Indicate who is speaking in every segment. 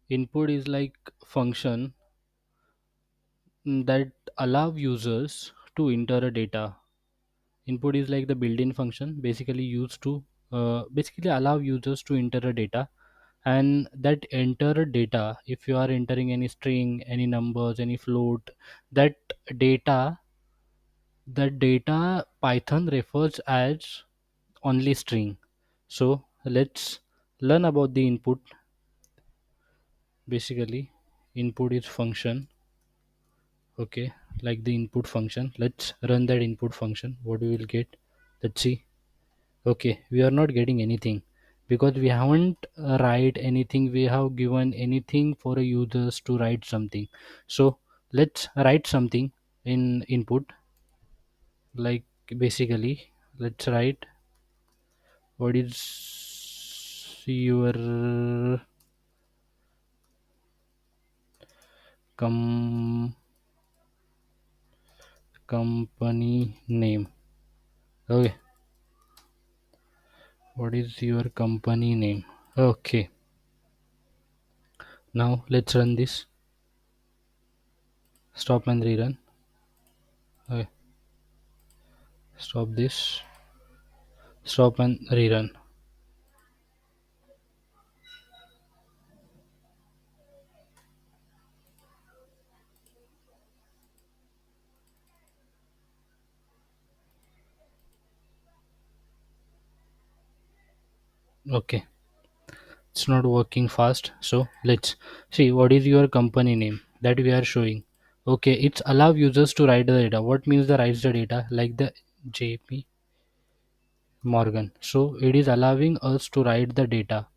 Speaker 1: Input is like function that allow users to enter a data. Input is like the built-in function basically used to basically allow users to enter a data, and that enter data, if you are entering any string, any numbers, any float, that data that data Python refers as only string. So let's learn about the input. Basically, input is function. Okay, like the input function. Let's run that input function. What we will get? Let's see. Okay, we are not getting anything because we haven't write anything. We have given anything for a users to write something. So let's write something in input. Like basically, let's write what is your com- company name. Okay, what is your company name? Okay, now let's run this. Stop and rerun. Okay, stop this. Stop and rerun. Okay, it's not working fast. So let's see what is your company name that we are showing. Okay, it's allow users to write the data. What means the writes the data? Like the JP Morgan. So it is allowing us to write the data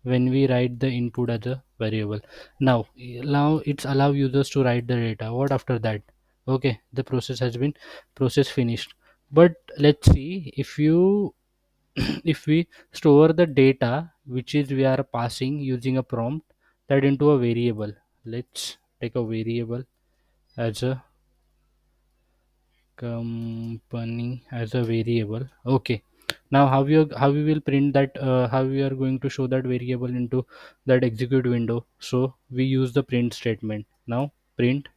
Speaker 1: when we write the input as a variable. Now it's allow users to write the data. What after that? Okay, the process has been process finished. But let's see if you if we store the data which is we are passing using a prompt that into a variable. Let's take a variable as a company as a variable. Okay, now how you will print that, how we are going to show that variable into that execute window. So we use the print statement. Now print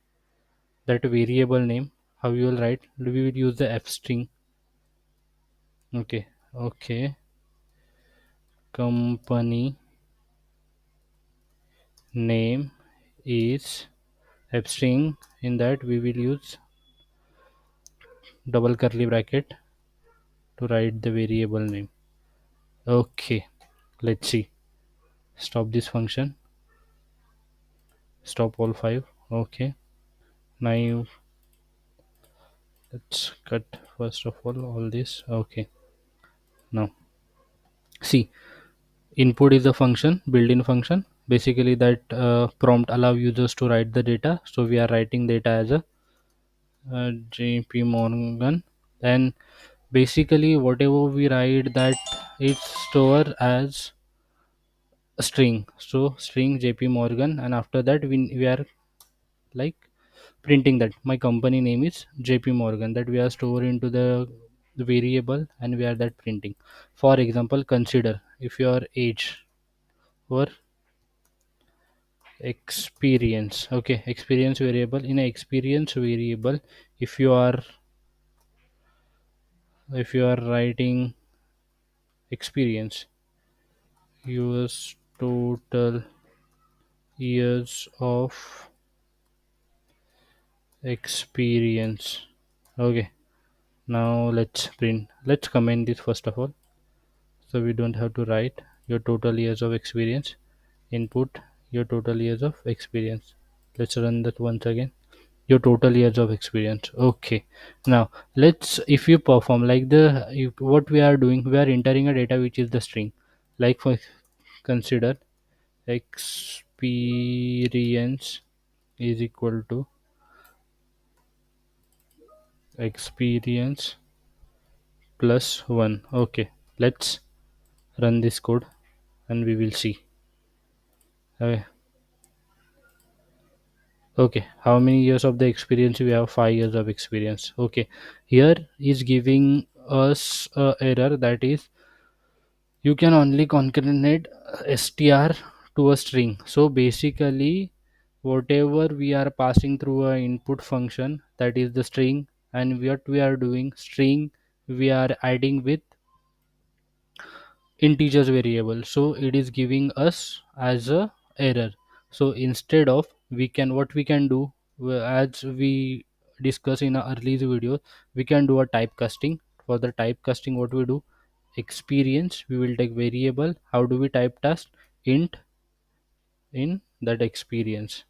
Speaker 1: that variable name. How you will write? We will use the f string. Okay, okay, company name is f string. In that we will use double curly bracket to write the variable name. Okay, let's see. Stop this function. Stop all five. Okay, now let's cut first of all this. Okay, now see, input is a function, built-in function basically that prompt allow users to write the data. So we are writing data as a JP Morgan, and basically whatever we write that it's stored as a string. So string JP Morgan, and after that we are like printing that my company name is JP Morgan, that we are stored into the variable, and we are that printing. For example, consider if your age or experience. Okay, experience variable. In a experience variable, if you are writing experience, use total years of experience. Okay, now let's comment this first of all, so we don't have to write your total years of experience. Input your total years of experience. Let's run that once again. Your total years of experience. Okay, now let's, if you perform like what we are doing, we are entering a data which is the string. Like for consider experience is equal to experience plus 1. Okay, let's run this code and we will see. Okay, okay, how many years of the experience? We have 5 years of experience. Okay, here is giving us a error, that is you can only concatenate str to a string. So basically whatever we are passing through a input function, that is the string, and what we are doing, string we are adding with integers variable, so it is giving us as a error. So instead of, we can, what we can do, as we discussed in our early video, we can do a typecasting. For the typecasting, what we do, experience, we will take variable. How do we typecast? Int in that experience.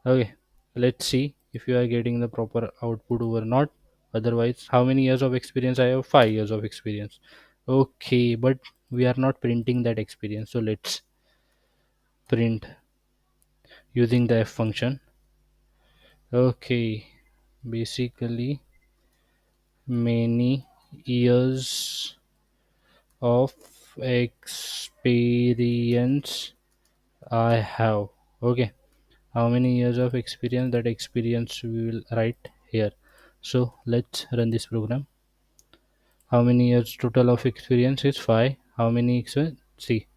Speaker 1: Okay, let's see if you are getting the proper output or not. Otherwise, how many years of experience I have? 5 years of experience. Okay, but we are not printing that experience. So let's print using the f function. Okay, basically many years of experience I have. Okay, how many years of experience, that experience we will write here. So let's run this program. How many years total of experience is 5. How many see,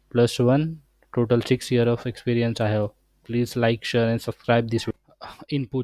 Speaker 1: plus 1, total 6 year of experience I have. Please like, share and subscribe this input.